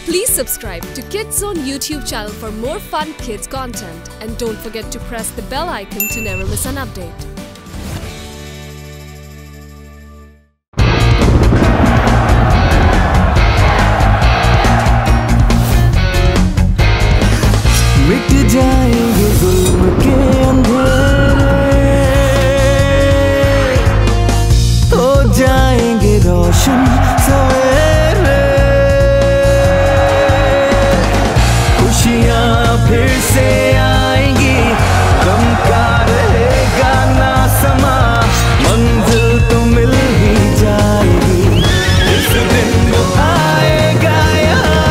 Please subscribe to Kids Zone YouTube channel for more fun kids content and don't forget to press the bell icon to never miss an update. मिट जाएंगे जुल्म के अंधेरे, हो जाएंगे रोशन सवेरे, खुशियाँ फिर से आएंगी, गम का रहेगा ना समा, मंजिल तो मिल ही जाएगी, इस दिन वो आएगा यहाँ,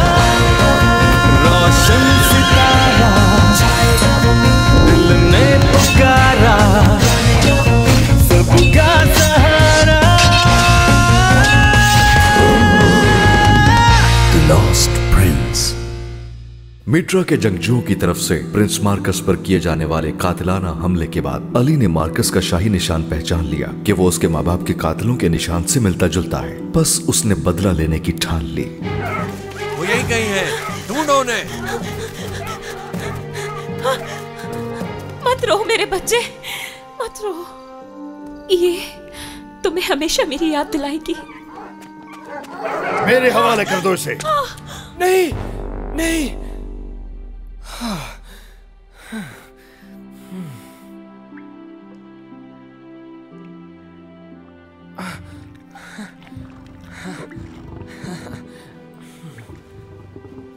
रोशन सितारा दिल ने पुकारा, सबका सहारा। The Lost Prince। मिट्रा के जंगजुओं की तरफ से प्रिंस मार्कस पर किए जाने वाले कातिलाना हमले के बाद अली ने मार्कस का शाही निशान पहचान लिया कि वो उसके माँ बाप के कातिलों के निशान से मिलता जुलता है। बस उसने बदला लेने की ठान ली। वो यही कहीं है, ढूंढो उन्हें। मत रो मेरे बच्चे, मत रो। ये तुम्हें हमेशा मेरी याद दिलाएगी। मेरे हवाले कर दो इसे। नहीं, नहीं।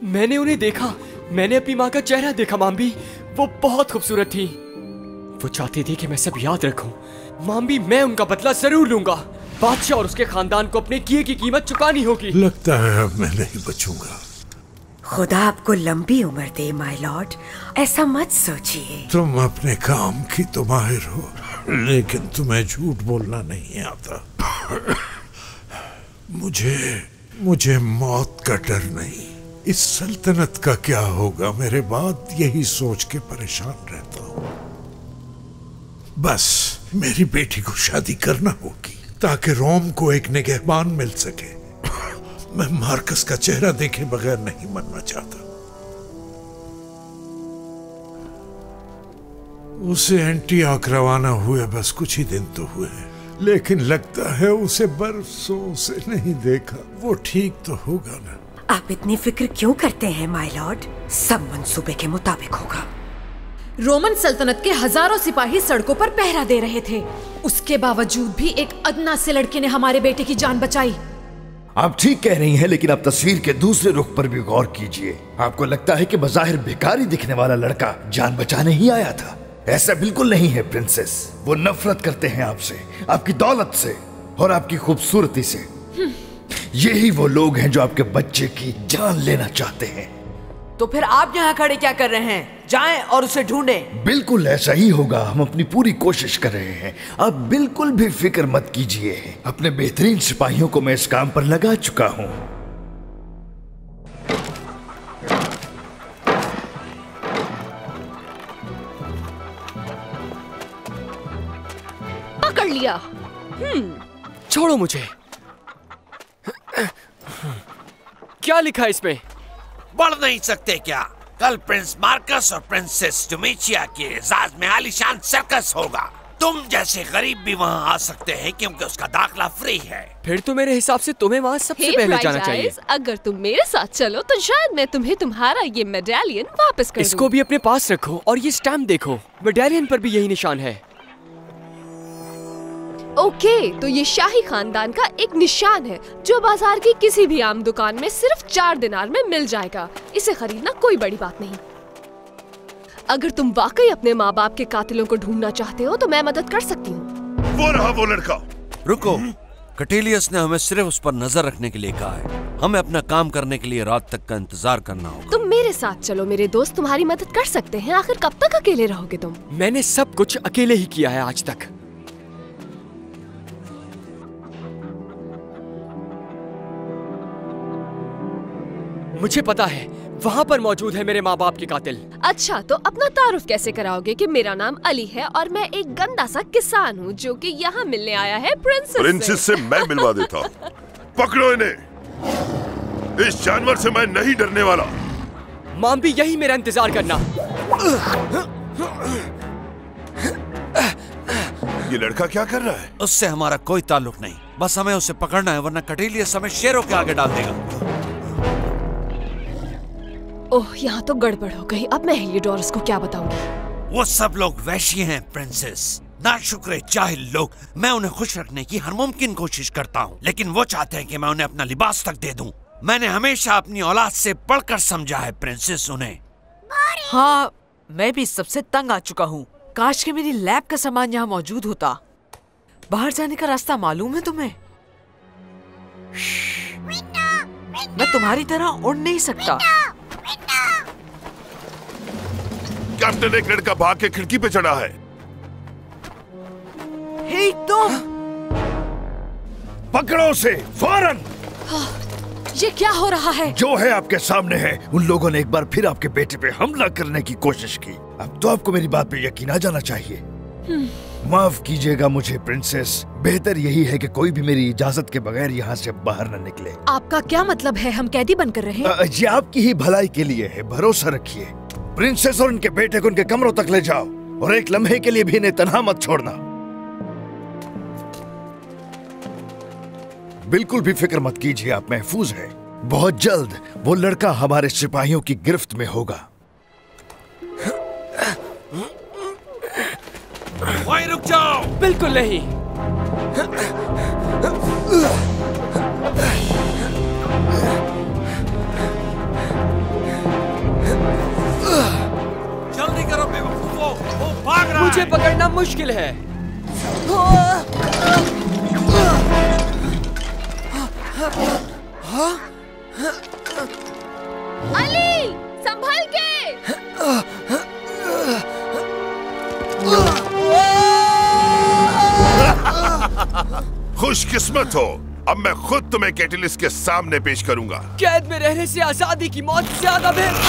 मैंने उन्हें देखा, मैंने अपनी माँ का चेहरा देखा माम्बी, वो बहुत खूबसूरत थी। वो चाहती थी कि मैं सब याद रखूं। माम्बी, मैं उनका बदला जरूर लूंगा। बादशाह और उसके खानदान को अपने किए की कीमत चुकानी होगी। लगता है अब मैं नहीं बचूंगा। खुदा आपको लंबी उम्र दे माय लॉर्ड, ऐसा मत सोचिए। तुम अपने काम की तो माहिर हो, लेकिन तुम्हें झूठ बोलना नहीं आता। मुझे मौत का डर नहीं। इस सल्तनत का क्या होगा मेरे बाद, यही सोच के परेशान रहता हूँ। बस मेरी बेटी को शादी करना होगी ताकि रोम को एक निगहबान मिल सके। मैं मार्कस का चेहरा देखे बगैर नहीं मरना चाहता। उसे एंटियोक रवाना हुए बस कुछ ही दिन तो हुए, लेकिन लगता है उसे बरसों से नहीं देखा। वो ठीक तो होगा ना? आप इतनी फिक्र क्यों करते हैं माय लॉर्ड? सब मंसूबे के मुताबिक होगा। रोमन सल्तनत के हजारों सिपाही सड़कों पर पहरा दे रहे थे, उसके बावजूद भी एक अदना से लड़के ने हमारे बेटे की जान बचाई। आप ठीक कह रही हैं, लेकिन आप तस्वीर के दूसरे रुख पर भी गौर कीजिए। आपको लगता है कि बज़ाहिर भिखारी दिखने वाला लड़का जान बचाने ही आया था। ऐसा बिल्कुल नहीं है प्रिंसेस। वो नफरत करते हैं आपसे, आपकी दौलत से और आपकी खूबसूरती से। यही वो लोग हैं जो आपके बच्चे की जान लेना चाहते हैं। तो फिर आप यहाँ खड़े क्या कर रहे हैं? जाएं और उसे ढूंढें। बिल्कुल ऐसा ही होगा। हम अपनी पूरी कोशिश कर रहे हैं। आप बिल्कुल भी फिक्र मत कीजिए। अपने बेहतरीन सिपाहियों को मैं इस काम पर लगा चुका हूँ। पकड़ लिया। छोड़ो मुझे। क्या लिखा है इसमें? बढ़ नहीं सकते क्या? कल प्रिंस मार्कस और प्रिंसेस डोमिशिया के एजाज में आलीशान सर्कस होगा। तुम जैसे गरीब भी वहाँ आ सकते हैं क्योंकि उसका दाखला फ्री है। फिर तो मेरे हिसाब से तुम्हें वहाँ सबसे पहले जाना चाहिए। अगर तुम मेरे साथ चलो तो शायद मैं तुम्हें तुम्हारा ये मेडालियन वापस कर दूं। इसको भी अपने पास रखो और ये स्टैम्प देखो, मेडालियन पर भी यही निशान है। ओके, तो ये शाही खानदान का एक निशान है जो बाजार की किसी भी आम दुकान में सिर्फ 4 दिनार में मिल जाएगा। इसे खरीदना कोई बड़ी बात नहीं। अगर तुम वाकई अपने माँ बाप के कातिलों को ढूंढना चाहते हो तो मैं मदद कर सकती हूँ। वो रहा वो लड़का। रुको, कटेलियस ने हमें सिर्फ उस पर नजर रखने के लिए कहा है। हमें अपना काम करने के लिए रात तक का इंतजार करना होगा। तुम मेरे साथ चलो, मेरे दोस्त तुम्हारी मदद कर सकते हैं। आखिर कब तक अकेले रहोगे तुम? मैंने सब कुछ अकेले ही किया है आज तक। मुझे पता है वहाँ पर मौजूद है मेरे माँ बाप के कातिल। अच्छा, तो अपना तारुफ कैसे कराओगे कि मेरा नाम अली है और मैं एक गंदा सा किसान हूँ जो कि यहाँ मिलने आया है प्रिंसेस से मैं मिलवा देता हूँ। पकड़ो इन्हें। इस जानवर से मैं नहीं डरने वाला। माम्बी, यही मेरा इंतजार करना। ये लड़का क्या कर रहा है? उससे हमारा कोई ताल्लुक नहीं, बस हमें उसे पकड़ना है, वरना कटेलियस हमें शेरों के आगे डाल देगा। ओह, यहाँ तो गड़बड़ हो गई। अब मैं हेलियोडोरस को क्या बताऊंगी? वो सब लोग वैश्य हैं प्रिंसेस, नाशुक्रे जाहिल लोग। मैं उन्हें खुश रखने की हर मुमकिन कोशिश करता हूँ, लेकिन वो चाहते हैं कि मैं उन्हें अपना लिबास तक दे दूं। मैंने हमेशा अपनी औलाद से बढ़कर समझा है प्रिंसेस उन्हें। हाँ, मैं भी सबसे तंग आ चुका हूँ। काश कि मेरी लैब का सामान यहाँ मौजूद होता। बाहर जाने का रास्ता मालूम है तुम्हें? मैं तुम्हारी तरह उड़ नहीं सकता। कैप्टन, एक लड़का भाग के खिड़की पे चढ़ा है। हे तुम! पकड़ो उसे फौरन। ये क्या हो रहा है? जो है आपके सामने है। उन लोगों ने एक बार फिर आपके बेटे पे हमला करने की कोशिश की। अब तो आपको मेरी बात पे यकीन आ जाना चाहिए। माफ कीजिएगा मुझे प्रिंसेस, बेहतर यही है कि कोई भी मेरी इजाजत के बगैर यहाँ से बाहर न निकले। आपका क्या मतलब है? हम कैदी बनकर रहे? ये आपकी ही भलाई के लिए है, भरोसा रखिए। प्रिंसेस और उनके बेटे को उनके कमरों तक ले जाओ और एक लम्हे के लिए भी इन्हें तन्हा मत छोड़ना। बिल्कुल भी फिक्र मत कीजिए, आप महफूज हैं। बहुत जल्द वो लड़का हमारे सिपाहियों की गिरफ्त में होगा। वहीं रुक जाओ। बिल्कुल नहीं। जल्दी करो बेवकूफो, वो भाग रहा है। मुझे पकड़ना मुश्किल है। अली, संभल के। खुशकिस्मत हो, अब मैं खुद तुम्हें कैटलिस्ट के सामने पेश करूंगा। कैद में रहने से आजादी की मौत ज्यादा बेहतर।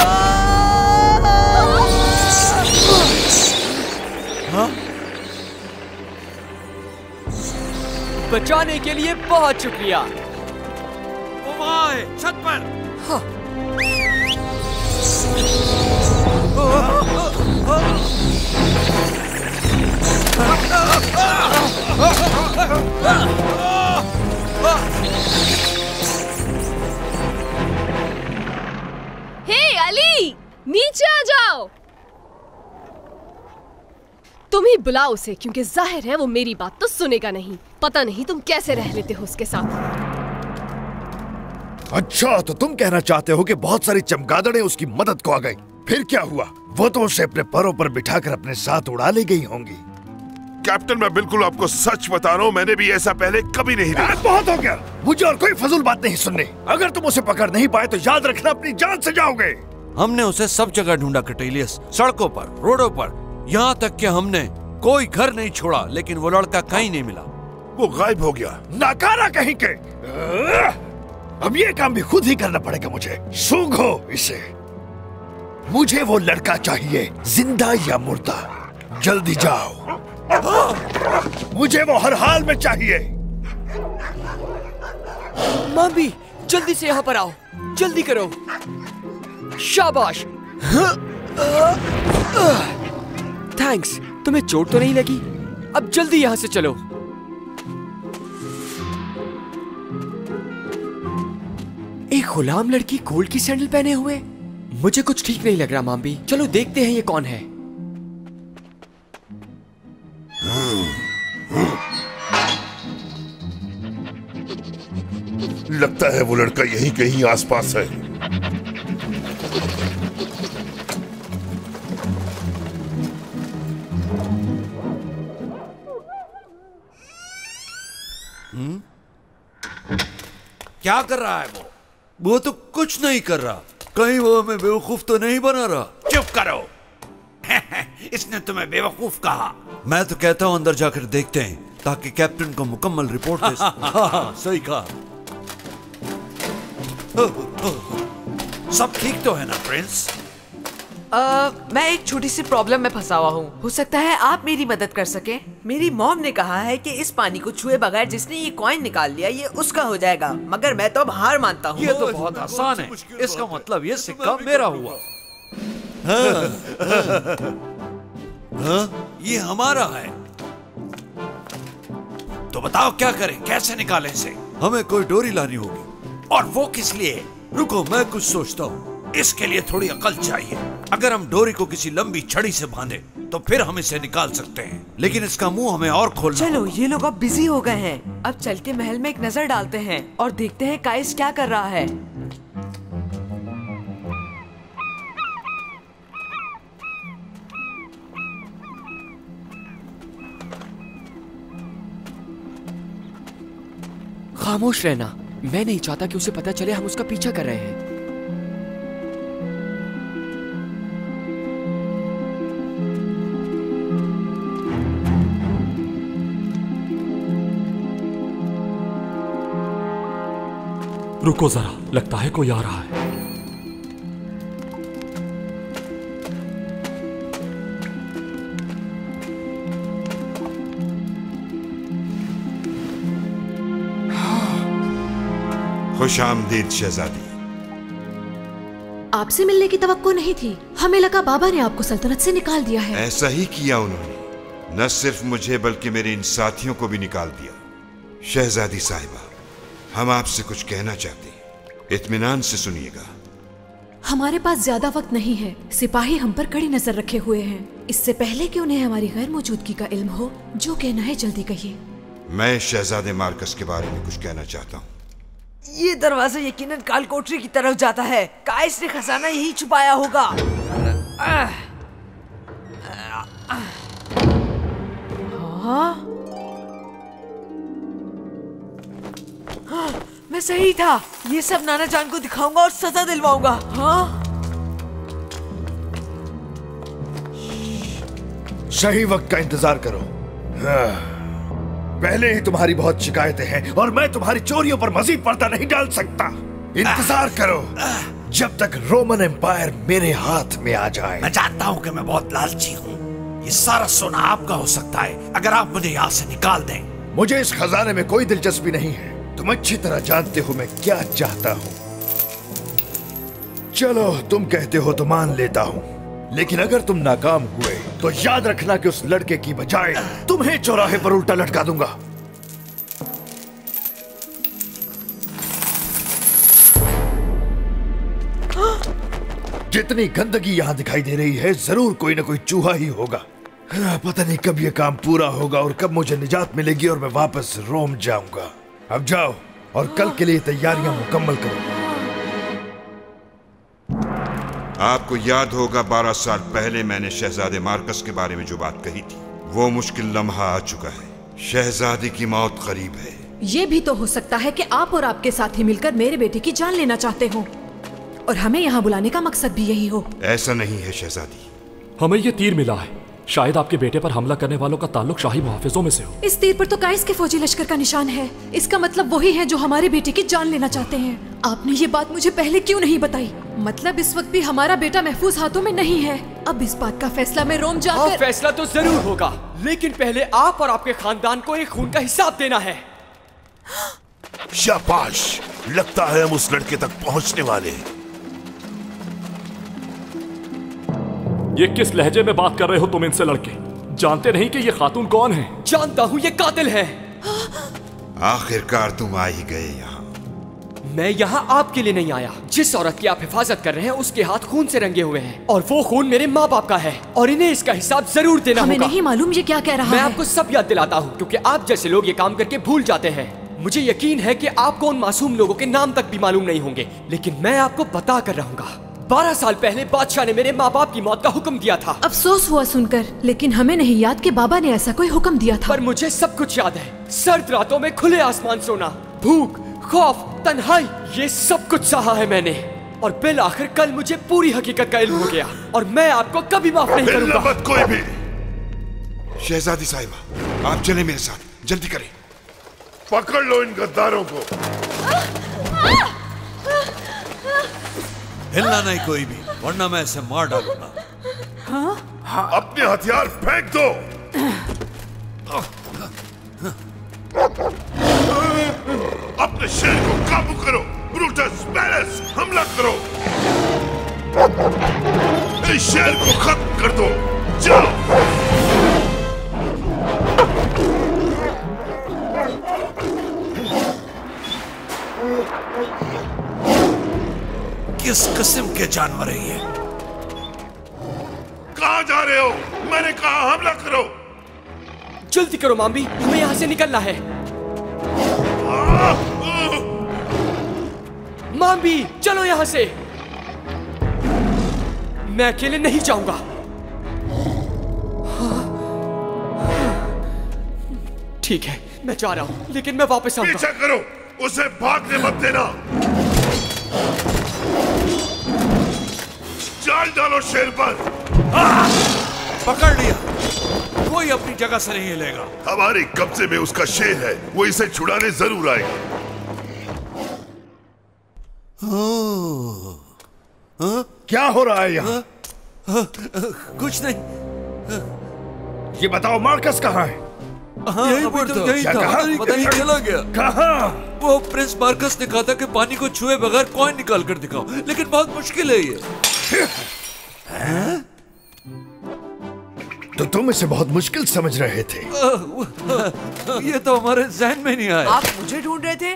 बचाने के लिए बहुत शुक्रिया। वो वहाँ है, छत पर। हे अली, नीचे आ जाओ। तुम ही बुलाओ उसे, क्योंकि जाहिर है वो मेरी बात तो सुनेगा नहीं। पता नहीं तुम कैसे रह लेते हो उसके साथ। अच्छा, तो तुम कहना चाहते हो कि बहुत सारी चमगादड़ें उसकी मदद को आ गई। फिर क्या हुआ? वो तो उसे अपने पैरों पर बिठाकर अपने साथ उड़ा ले गई होंगी। कैप्टन, मैं बिल्कुल आपको सच बता रहा हूँ, मैंने भी ऐसा पहले कभी नहीं देखा। बहुत हो गया, मुझे और कोई फजूल बात नहीं सुननी। अगर तुम उसे पकड़ नहीं पाए तो याद रखना अपनी जान से जाओगे। हमने उसे सब जगह ढूंढा कटेलियस, सड़कों पर, रोडों पर, यहाँ तक कि हमने कोई घर नहीं छोड़ा, लेकिन वो लड़का कहीं नहीं मिला। वो गायब हो गया। नाकारा कहीं के। अब ये काम भी खुद ही करना पड़ेगा मुझे। सूंघो इसे। मुझे वो लड़का चाहिए, जिंदा या मुर्दा। जल्दी जाओ, मुझे वो हर हाल में चाहिए। मामी, जल्दी से यहाँ पर आओ, जल्दी करो। शाबाश। थैंक्स। तुम्हें चोट तो नहीं लगी? अब जल्दी यहाँ से चलो। एक गुलाम लड़की गोल्ड की सैंडल पहने हुए? मुझे कुछ ठीक नहीं लग रहा मामी। चलो देखते हैं ये कौन है। लगता है वो लड़का यहीं कहीं आसपास है। क्या कर रहा है वो तो कुछ नहीं कर रहा। कहीं वो हमें बेवकूफ तो नहीं बना रहा। चुप करो। इसने तुम्हें बेवकूफ कहा। मैं तो कहता हूं अंदर जाकर देखते हैं, ताकि कैप्टन को मुकम्मल रिपोर्ट दे सके। सही कहा। सब ठीक तो है ना प्रिंस? मैं एक छोटी सी प्रॉब्लम में फंसा हुआ हूँ। हो सकता है आप मेरी मदद कर सके। मेरी मॉम ने कहा है कि इस पानी को छुए बगैर जिसने ये कॉइन निकाल लिया ये उसका हो जाएगा, मगर मैं तो अब हार मानता हूँ। ये तो बहुत आसान है, इसका मतलब ये सिक्का मेरा हुआ। ये हमारा है। तो बताओ क्या करें, कैसे निकालें इसे? हमें कोई डोरी लानी होगी। और वो किस लिए? रुको, मैं कुछ सोचता हूँ। इसके लिए थोड़ी अकल चाहिए। अगर हम डोरी को किसी लंबी छड़ी से बांधे तो फिर हम इसे निकाल सकते हैं, लेकिन इसका मुंह हमें और खोलना। चलो, ये लोग अब बिजी हो गए हैं। अब चल के महल में एक नजर डालते हैं और देखते हैं काइस क्या कर रहा है। खामोश रहना। मैं नहीं चाहता कि उसे पता चले हम उसका पीछा कर रहे हैं। रुको जरा, लगता है कोई आ रहा है। खुश आमदीद शहजादी। आपसे मिलने की तवक्को नहीं थी। हमें लगा बाबा ने आपको सल्तनत से निकाल दिया है। ऐसा ही किया उन्होंने। न सिर्फ मुझे बल्कि मेरे इन साथियों को भी निकाल दिया। शहजादी साहिबा, हम आपसे कुछ कहना चाहते हैं, इत्मीनान से सुनिएगा। हमारे पास ज्यादा वक्त नहीं है। सिपाही हम पर कड़ी नजर रखे हुए हैं। इससे पहले कि उन्हें हमारी गैर मौजूदगी का इल्म हो, जो कहना है जल्दी कहिए। मैं शहजादे मार्कस के बारे में कुछ कहना चाहता हूँ। ये दरवाजा यकीनन काल कोठरी की तरफ जाता है। काइस ने खजाना यही छुपाया होगा। मैं सही था। ये सब नाना जान को दिखाऊंगा और सजा दिलवाऊंगा। हाँ, सही वक्त का इंतजार करो। पहले ही तुम्हारी बहुत शिकायतें हैं और मैं तुम्हारी चोरियों पर मजीद पर्दा नहीं डाल सकता। इंतजार करो जब तक रोमन एम्पायर मेरे हाथ में आ जाए। मैं जानता हूँ कि मैं बहुत लालची हूँ। ये सारा सोना आपका हो सकता है अगर आप मुझे यहाँ से निकाल दें। मुझे इस खजाने में कोई दिलचस्पी नहीं है। तुम अच्छी तरह जानते हो मैं क्या चाहता हूँ। चलो, तुम कहते हो तो मान लेता हूँ, लेकिन अगर तुम नाकाम हुए तो याद रखना कि उस लड़के की बजाय तुम्हें चौराहे पर उल्टा लटका दूंगा। जितनी गंदगी यहाँ दिखाई दे रही है, जरूर कोई ना कोई चूहा ही होगा। पता नहीं कब ये काम पूरा होगा और कब मुझे निजात मिलेगी और मैं वापस रोम जाऊंगा। अब जाओ और कल के लिए तैयारियां मुकम्मल करो। आपको याद होगा 12 साल पहले मैंने शहजादे मार्कस के बारे में जो बात कही थी, वो मुश्किल लम्हा आ चुका है। शहजादी की मौत करीब है। ये भी तो हो सकता है कि आप और आपके साथी मिलकर मेरे बेटे की जान लेना चाहते हो और हमें यहाँ बुलाने का मकसद भी यही हो। ऐसा नहीं है शहजादी। हमें ये तीर मिला है। शायद आपके बेटे पर हमला करने वालों का ताल्लुक शाही मुहाफिजों में से हो। इस तीर पर तो काइस के फौजी लश्कर का निशान है। इसका मतलब वही है जो हमारे बेटे की जान लेना चाहते हैं। आपने ये बात मुझे पहले क्यों नहीं बताई? मतलब इस वक्त भी हमारा बेटा महफूज हाथों में नहीं है। अब इस बात का फैसला मैं रोम जाकर। फैसला तो जरूर होगा, लेकिन पहले आप और आपके खानदान को एक खून का हिसाब देना है। शाबाश, लगता है हम उस लड़के तक पहुंचने वाले हैं। ये किस लहजे में बात कर रहे हो तुम इनसे लड़के? जानते नहीं कि ये खातून कौन है? जानता हूँ, ये कातिल है। आखिरकार तुम आ ही गए यहाँ। मैं यहाँ आपके लिए नहीं आया। जिस औरत की आप हिफाजत कर रहे हैं उसके हाथ खून से रंगे हुए हैं और वो खून मेरे माँ बाप का है और इन्हें इसका हिसाब जरूर देना होगा। हमें नहीं मालूम ये क्या कह रहा है। मैं आपको सब याद दिलाता हूँ क्योंकि आप जैसे लोग ये काम करके भूल जाते हैं। मुझे यकीन है कि आपको उन मासूम लोगों के नाम तक भी मालूम नहीं होंगे, लेकिन मैं आपको बता कर रहूंगा। 12 साल पहले बादशाह ने मेरे माँ बाप की मौत का हुक्म दिया था। अफसोस हुआ सुनकर, लेकिन हमें नहीं याद कि बाबा ने ऐसा कोई हुक्म दिया था। पर मुझे सब कुछ याद है। सर्द रातों में खुले आसमान सोना, भूख, खौफ, तन्हाई, ये सब कुछ सहा है मैंने। और बिल आखिर कल मुझे पूरी हकीकत का इल्म हो गया और मैं आपको कभी माफ नहीं करूंगा। मत कोई भी। शहजादी साहिबा, आप चले मेरे साथ, जल्दी करें। पकड़ लो इन गद्दारों को। हिलना नहीं कोई भी, वरना मैं इसे मार डालूंगा। हाँ? अपने हथियार फेंक दो। अपने शेर को काबू करो। ब्रूटस, बैरस, हमला करो। इस शेर को खत्म कर दो। जाओ। किस किस्म के जानवर है ये? कहां जा रहे हो? मैंने कहा हमला करो। जल्दी करो माम्बी, हमें यहाँ से निकलना है। माम्बी चलो यहाँ से। मैं अकेले नहीं जाऊंगा। ठीक है, मैं जा रहा हूँ, लेकिन मैं वापस आऊंगा। पीछा करो, उसे भागने मत देना। जाल डालो शेर पर। पकड़ लिया। कोई अपनी जगह से नहीं हिलेगा। हमारे कब्जे में उसका शेर है, वो इसे छुड़ाने जरूर आएगा। क्या हो रहा है यहाँ? कुछ नहीं। ये बताओ मार्कस कहाँ है? यही था, पता नहीं चला गया। कहाँ? वो प्रिंस मार्कस ने कहा था कि पानी को छुए बगैर कॉइन निकाल कर दिखाओ, लेकिन बहुत मुश्किल है ये। तो तुम इसे बहुत मुश्किल समझ रहे थे। ये तो हमारे जहन में नहीं आया। आप मुझे ढूंढ रहे थे?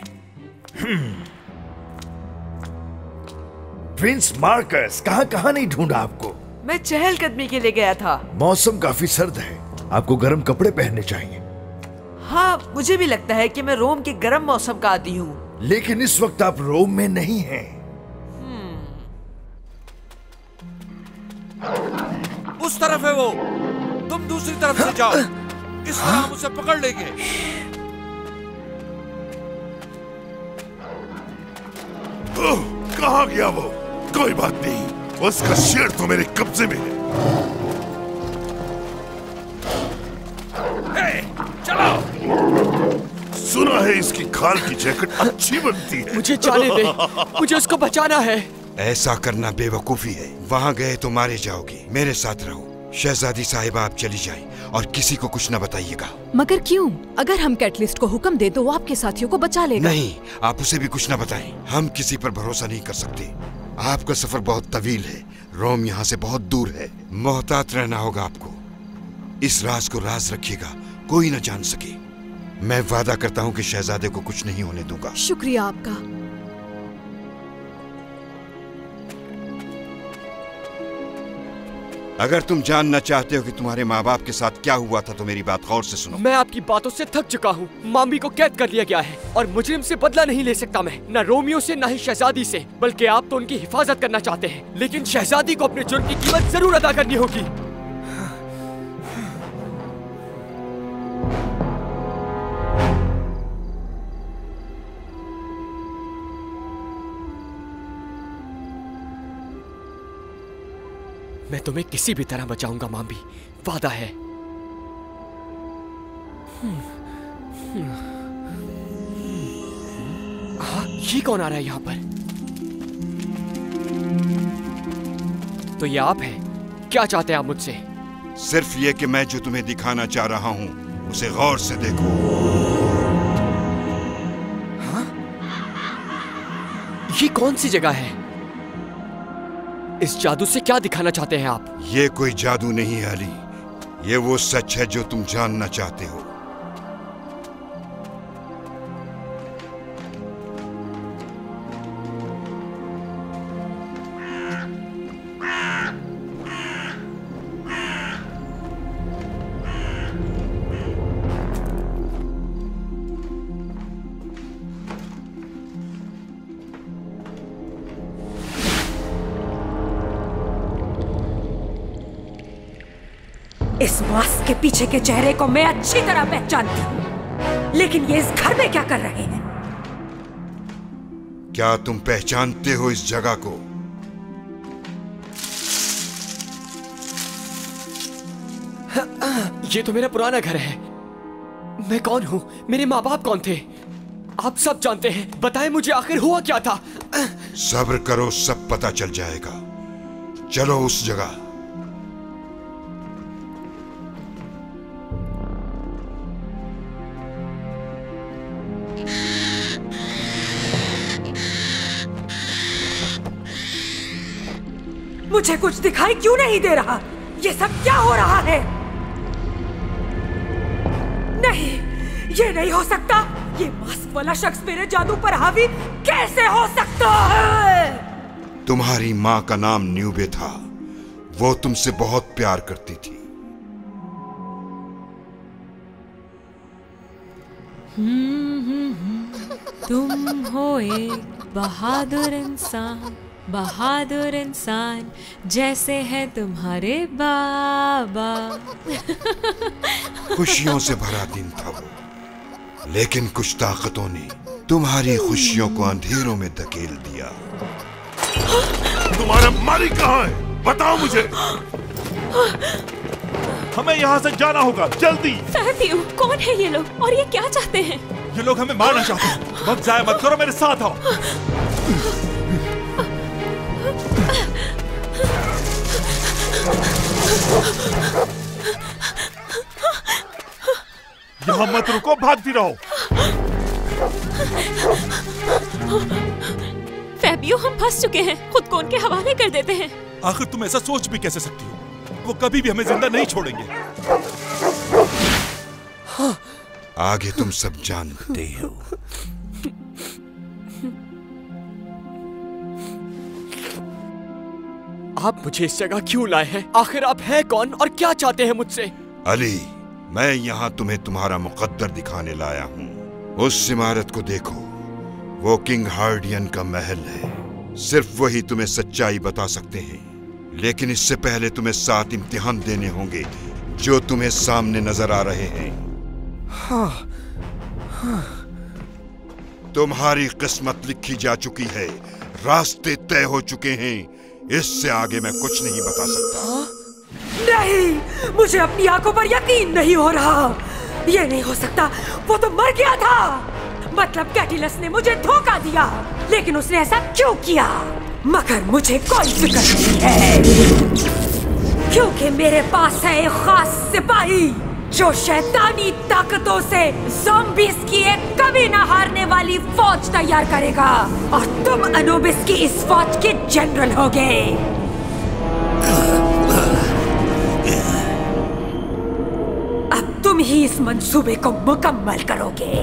प्रिंस मार्कस कहाँ नहीं ढूंढा आपको? मैं चहलकदमी के लिए गया था। मौसम काफी सर्द है, आपको गर्म कपड़े पहनने चाहिए। हाँ, मुझे भी लगता है कि मैं रोम के गर्म मौसम का आदी हूँ। लेकिन इस वक्त आप रोम में नहीं हैं। उस तरफ है वो, तुम दूसरी तरफ से जाओ। इस तरह हम उसे पकड़ लेंगे। कहाँ गया वो? कोई बात नहीं, उसका शेर तो मेरे कब्जे में है। चलो। सुना है इसकी खाल की जैकेट अच्छी बनती है। मुझे जाने दे, मुझे उसको बचाना है। ऐसा करना बेवकूफी है। वहाँ गए तो मारे जाओगे। मेरे साथ रहो। शहजादी साहिबा, आप चली जाएं और किसी को कुछ न बताइएगा। मगर क्यों? अगर हम कैटलिस्ट को हुक्म दे तो वो आपके साथियों को बचा लेगा। नहीं, आप उसे भी कुछ न बताएं। हम किसी पर भरोसा नहीं कर सकते। आपका सफर बहुत तवील है, रोम यहाँ से बहुत दूर है। मोहतात रहना होगा आपको। इस राज को राज रखिएगा, कोई न जान सके। मैं वादा करता हूँ कि शहजादे को कुछ नहीं होने दूंगा। शुक्रिया आपका। अगर तुम जानना चाहते हो कि तुम्हारे माँ बाप के साथ क्या हुआ था तो मेरी बात गौर से सुनो। मैं आपकी बातों से थक चुका हूँ। माम्बी को कैद कर लिया गया है और मुजरिम से बदला नहीं ले सकता मैं, न रोमियो से न ही शहजादी से। बल्कि आप तो उनकी हिफाजत करना चाहते हैं, लेकिन शहजादी को अपने जुर्म की कीमत जरूर अदा करनी होगी। मैं तुम्हें किसी भी तरह बचाऊंगा माम्बी, वादा है। ये कौन आ रहा है यहाँ पर? तो ये आप हैं? क्या चाहते हैं आप मुझसे? सिर्फ ये कि मैं जो तुम्हें दिखाना चाह रहा हूँ उसे गौर से देखो। हाँ? ये कौन सी जगह है? इस जादू से क्या दिखाना चाहते हैं आप? ये कोई जादू नहीं है अली, ये वो सच है जो तुम जानना चाहते हो। इस मास्क के पीछे के चेहरे को मैं अच्छी तरह पहचानती हूँ, लेकिन ये इस घर में क्या कर रहे हैं? क्या तुम पहचानते हो इस जगह को? ये तो मेरा पुराना घर है। मैं कौन हूँ? मेरे माँ बाप कौन थे? आप सब जानते हैं। बताएं मुझे आखिर हुआ क्या था? सब्र करो, सब पता चल जाएगा। चलो उस जगह। मुझे कुछ दिखाई क्यों नहीं दे रहा? ये सब क्या हो रहा है? नहीं, ये नहीं हो सकता। ये मास्क वाला शख्स मेरे जादू पर हावी कैसे हो सकता है? तुम्हारी माँ का नाम न्यूबे था। वो तुमसे बहुत प्यार करती थी। तुम हो एक बहादुर इंसान जैसे है तुम्हारे बाबा। खुशियों से भरा दिन था वो, लेकिन कुछ ताकतों ने तुम्हारी खुशियों को अंधेरों में धकेल दिया। तुम्हारा मालिक कहाँ है? बताओ मुझे। हमें यहाँ से जाना होगा, जल्दी। फैबियो, कौन है ये लोग और ये क्या चाहते हैं? ये लोग हमें मारना चाहते हैं। वक्त जाया मत करो, मेरे साथ आओ। यहाँ मत रुको, भागती रहो। फैबियो, हम फंस चुके हैं। खुद को उनके हवाले कर देते हैं। आखिर तुम ऐसा सोच भी कैसे सकती हो? वो कभी भी हमें जिंदा नहीं छोड़ेंगे। आगे तुम सब जानते हो। आप मुझे इस जगह क्यों लाए हैं? आखिर आप हैं कौन और क्या चाहते हैं मुझसे? अली, मैं यहाँ तुम्हें तुम्हारा मुकद्दर दिखाने लाया हूँ। उस इमारत को देखो, वो किंग हार्डियन का महल है। सिर्फ वही तुम्हें सच्चाई बता सकते हैं, लेकिन इससे पहले तुम्हें 7 इम्तिहान देने होंगे जो तुम्हें सामने नजर आ रहे हैं। तुम्हारी किस्मत लिखी जा चुकी है, रास्ते तय हो चुके हैं। इससे आगे मैं कुछ नहीं बता सकता। नहीं, मुझे अपनी आंखों पर यकीन नहीं हो रहा। ये नहीं हो सकता। वो तो मर गया था। मतलब कैटिलस ने मुझे धोखा दिया, लेकिन उसने ऐसा क्यों किया? मगर मुझे कोई फिक्र नहीं है, क्योंकि मेरे पास है एक खास सिपाही जो शैतानी ताकतों से ज़ॉम्बीज़ की एक कभी न हारने वाली फौज तैयार करेगा, और तुम अनुबिस की इस फौज के जनरल होगे। अब तुम ही इस मंसूबे को मुकम्मल करोगे।